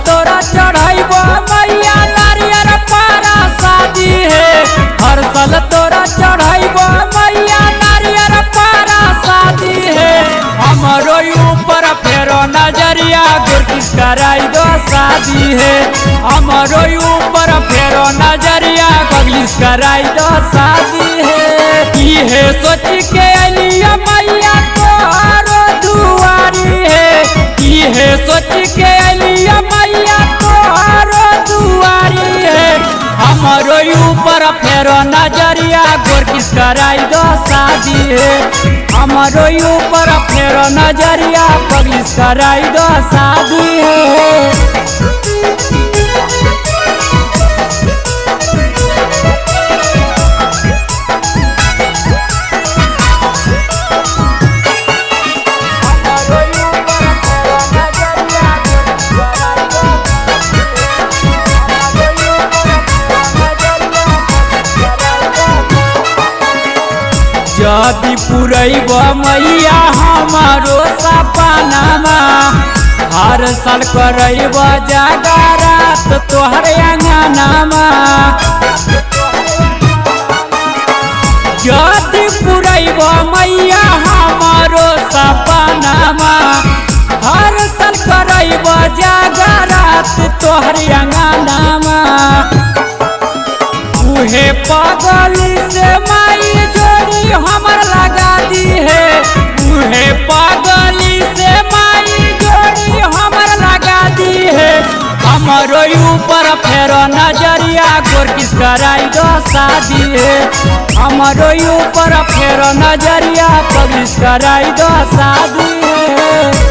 तोरा चढ़ाइब मैया नारियर पारा शादी है। हर साल तोरा चढ़ाइब मैया नारियर पारा शादी है। हमरो ऊपर फेरो नजरिया गुरकिस कराई दो शादी है। हमरो ऊपर फेरो नजरिया गगलिस कराई दो शादी है। ये सोच के अलिया मैया तोहरो दुआरी है। ये सोच के अलिया मैया तोहरो दुआरी है। हमरो ऊपर फेरो नजरिया गुरकिस कराई दो शादी है। हमरो ऊपर फेरो नजरिया गगलिस कराई दो शादी है। यदि पुरैब मैया हमारो सपनामा हर साल करैब जागरात तोहर अंगनामा। यदि पुरैब मैया हमारो सपनामा हर साल करैब जागरात तोहर अंगनामा। उहे पागली से माई जोड़ी हमर लगा दी है। उहे पागली से माई जोड़ी हमर लगा दी है। हमरो ऊपर फेरो नजरिया गुरकिस कराई दो शादी है। हमरो ऊपर फेरो नजरिया गगलिस कराई दो शादी है।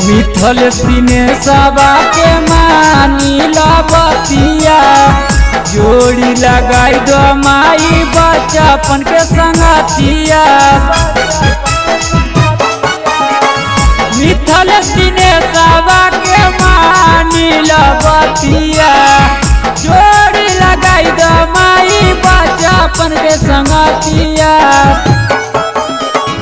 मिथल दिनेशवा के मानी लबतिया जोड़ी लगाई दो माई बचपन के संगतिया। मिथल दिनेशवा के मानी लबतिया जोड़ी लगाई दो माई बचपन के संगतिया।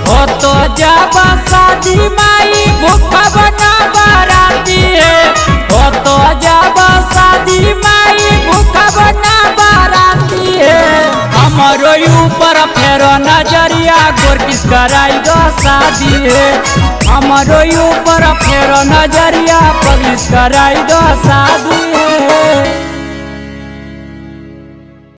हो तो जाबा शादी माई भूखा बना बाराती है। हो तो जाबा शादी माई भूखा बना बाराती है। हमरो ऊपर फेरो नजरिया गुरकिस कराई दो शादी है। हमरो ऊपर फेरो नजरिया गगलिस कराई दो शादी है।